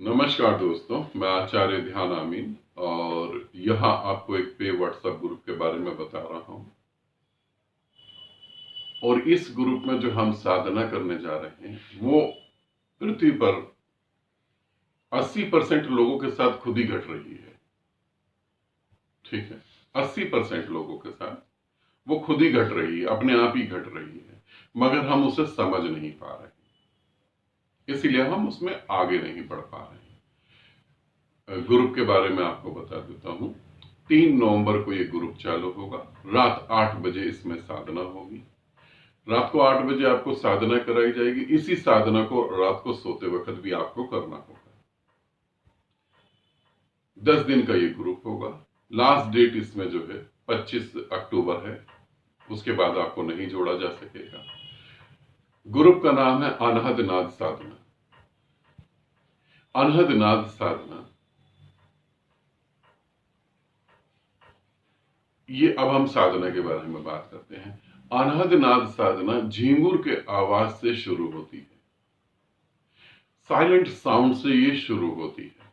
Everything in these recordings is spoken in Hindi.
नमस्कार दोस्तों, मैं आचार्य ध्यान आमीन और यहाँ आपको एक पे व्हाट्सएप ग्रुप के बारे में बता रहा हूँ। और इस ग्रुप में जो हम साधना करने जा रहे हैं वो पृथ्वी पर 80% लोगों के साथ खुद ही घट रही है। ठीक है, 80% लोगों के साथ वो खुद ही घट रही है, अपने आप ही घट रही है, मगर हम उसे समझ नहीं पा रहे, इसीलिए हम उसमें आगे नहीं बढ़ पा रहे। ग्रुप के बारे में आपको बता देता हूँ। 3 नवंबर को ये ग्रुप चालू होगा। रात 8 बजे इसमें साधना होगी। रात को 8 बजे आपको साधना कराई जाएगी। इसी साधना को रात को सोते वक्त भी आपको करना होगा। 10 दिन का ये ग्रुप होगा। लास्ट डेट इसमें जो है 25 अक्टूबर है, उसके बाद आपको नहीं जोड़ा जा सकेगा। ग्रुप का नाम है अनहद नाद साधना। अनहद नाद साधना, ये अब हम साधना के बारे में बात करते हैं। अनहद नाद साधना झिंगुर के आवाज से शुरू होती है। साइलेंट साउंड से ये शुरू होती है,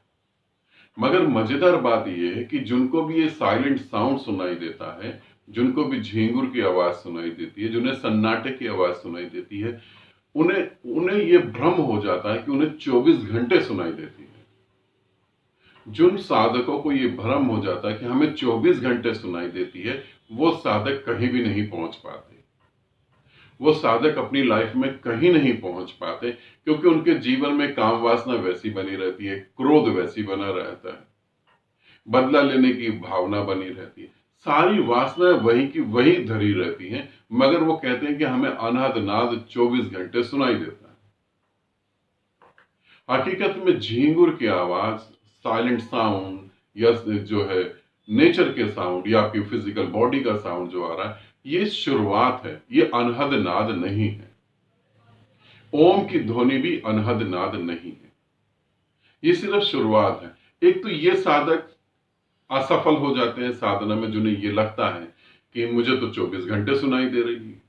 मगर मजेदार बात यह है कि जिनको भी ये साइलेंट साउंड सुनाई देता है, जिनको भी झिंगुर की आवाज सुनाई देती है, जिन्हें सन्नाटे की आवाज सुनाई देती है, उन्हें ये भ्रम हो जाता है कि उन्हें 24 घंटे सुनाई देती है। जिन साधकों को ये भ्रम हो जाता है कि हमें 24 घंटे सुनाई देती है, वो साधक कहीं भी नहीं पहुंच पाते। वो साधक अपनी लाइफ में कहीं नहीं पहुंच पाते, क्योंकि उनके जीवन में काम वासना वैसी बनी रहती है, क्रोध वैसी बना रहता है, बदला लेने की भावना बनी रहती है, सारी वासनाएं वही की वही धरी रहती हैं, मगर वो कहते हैं कि हमें अनहद नाद 24 घंटे सुनाई देता है। हकीकत में झिंगुर की आवाज, साइलेंट साउंड या जो है नेचर के साउंड या आपकी फिजिकल बॉडी का साउंड जो आ रहा है, ये शुरुआत है, ये अनहद नाद नहीं है। ओम की ध्वनि भी अनहद नाद नहीं है, ये सिर्फ शुरुआत है। एक तो ये साधक असफल हो जाते हैं साधना में, जिन्हें ये लगता है कि मुझे तो 24 घंटे सुनाई दे रही है।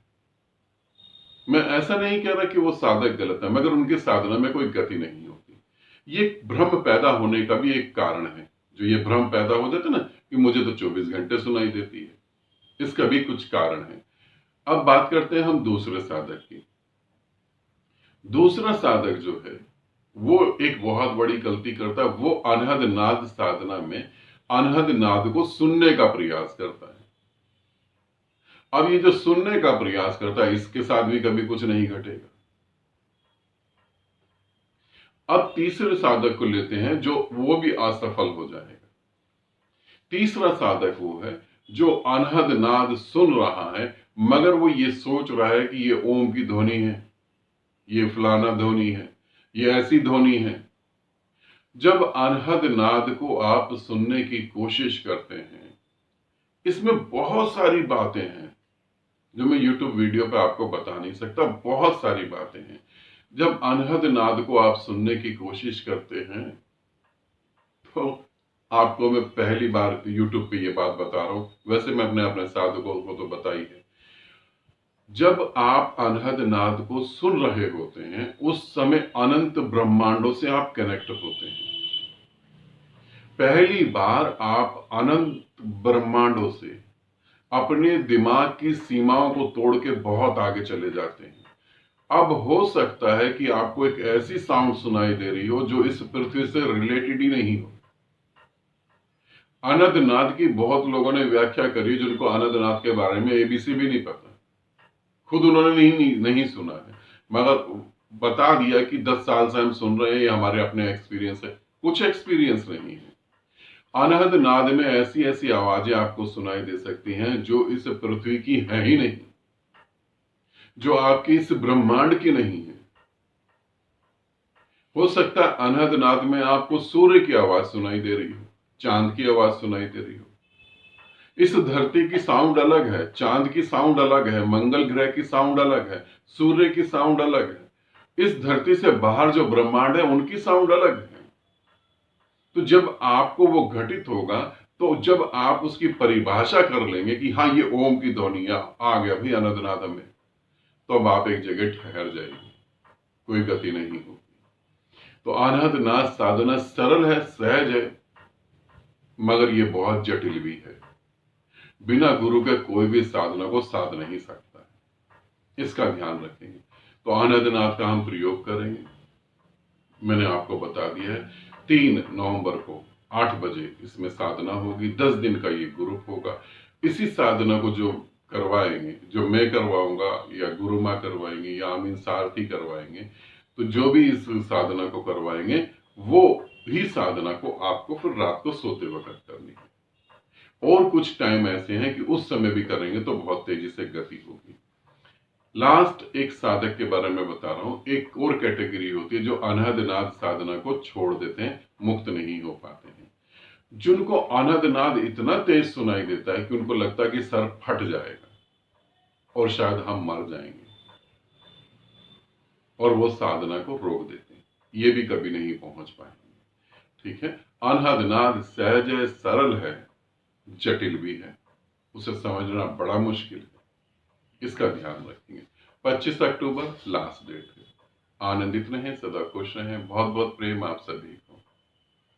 मैं ऐसा नहीं कह रहा कि वो साधक गलत है, मगर उनकी साधना में कोई गति नहीं होती। ये भ्रम पैदा होने का भी एक कारण है। जो ये भ्रम पैदा हो जाता है ना कि मुझे तो 24 घंटे सुनाई देती है, इसका भी कुछ कारण है। अब बात करते हैं हम दूसरे साधक की। दूसरा साधक जो है वो एक बहुत बड़ी गलती करता है। वो अनहद नाद साधना में अनहद नाद को सुनने का प्रयास करता है। अब ये जो सुनने का प्रयास करता है, इसके साथ भी कभी कुछ नहीं घटेगा। अब तीसरे साधक को लेते हैं, जो वो भी असफल हो जाएगा। तीसरा साधक वो है जो अनहद नाद सुन रहा है, मगर वो ये सोच रहा है कि ये ओम की ध्वनि है, ये फलाना ध्वनि है, ये ऐसी ध्वनि है। जब अनहद नाद को आप सुनने की कोशिश करते हैं, इसमें बहुत सारी बातें हैं जो मैं YouTube वीडियो पे आपको बता नहीं सकता। बहुत सारी बातें हैं। जब अनहद नाद को आप सुनने की कोशिश करते हैं, तो आपको मैं पहली बार YouTube पे ये बात बता रहा हूं, वैसे मैं अपने साधकों को तो बताई है। जब आप अनहद नाद को सुन रहे होते हैं, उस समय अनंत ब्रह्मांडों से आप कनेक्ट होते हैं। पहली बार आप अनंत ब्रह्मांडों से अपने दिमाग की सीमाओं को तोड़ के बहुत आगे चले जाते हैं। अब हो सकता है कि आपको एक ऐसी साउंड सुनाई दे रही हो जो इस पृथ्वी से रिलेटेड ही नहीं हो। अनहद नाद की बहुत लोगों ने व्याख्या करी, जिनको अनहद नाद के बारे में एबीसी भी नहीं पता, खुद उन्होंने नहीं सुना है, मगर बता दिया कि 10 साल से हम सुन रहे हैं, हमारे अपने एक्सपीरियंस है। कुछ एक्सपीरियंस नहीं है। अनहद नाद में ऐसी ऐसी आवाजें आपको सुनाई दे सकती हैं जो इस पृथ्वी की है ही नहीं, जो आपकी इस ब्रह्मांड की नहीं है। हो सकता है अनहद नाद में आपको सूर्य की आवाज सुनाई दे रही हो, चांद की आवाज सुनाई दे रही हो। इस धरती की साउंड अलग है, चांद की साउंड अलग है, मंगल ग्रह की साउंड अलग है, सूर्य की साउंड अलग है। इस धरती से बाहर जो ब्रह्मांड है, उनकी साउंड अलग है। तो जब आपको वो घटित होगा, तो जब आप उसकी परिभाषा कर लेंगे कि हाँ ये ओम की ध्वनि आ गया भाई अनहद नाद में, तो अब आप एक जगह ठहर जाएंगे, कोई गति नहीं होगी। तो अनहद नाद साधना सरल है, सहज है, मगर ये बहुत जटिल भी है। बिना गुरु के कोई भी साधना को साध नहीं सकता है, इसका ध्यान रखेंगे। तो अनहद नाद का हम प्रयोग करेंगे, मैंने आपको बता दिया है। 3 नवंबर को 8 बजे इसमें साधना होगी। 10 दिन का ये ग्रुप होगा। इसी साधना को जो करवाएंगे, जो मैं करवाऊंगा या गुरु माँ करवाएंगे या अमीन सारथी करवाएंगे, तो जो भी इस साधना को करवाएंगे वो ही साधना को आपको फिर रात को सोते वक्त करनी है। और कुछ टाइम ऐसे हैं कि उस समय भी करेंगे तो बहुत तेजी से गति होगी। लास्ट एक साधक के बारे में बता रहा हूं। एक और कैटेगरी होती है जो अनहद नाद साधना को छोड़ देते हैं, मुक्त नहीं हो पाते हैं। जिनको अनहद नाद इतना तेज सुनाई देता है कि उनको लगता है कि सर फट जाएगा और शायद हम मर जाएंगे, और वो साधना को रोक देते हैं, ये भी कभी नहीं पहुंच पाएंगे। ठीक है, अनहद नाद सहज है, सरल है, जटिल भी है, उसे समझना बड़ा मुश्किल है, इसका ध्यान रखेंगे। 25 अक्टूबर लास्ट डेट है। आनंदित रहें, सदा खुश रहें। बहुत बहुत प्रेम आप सभी को।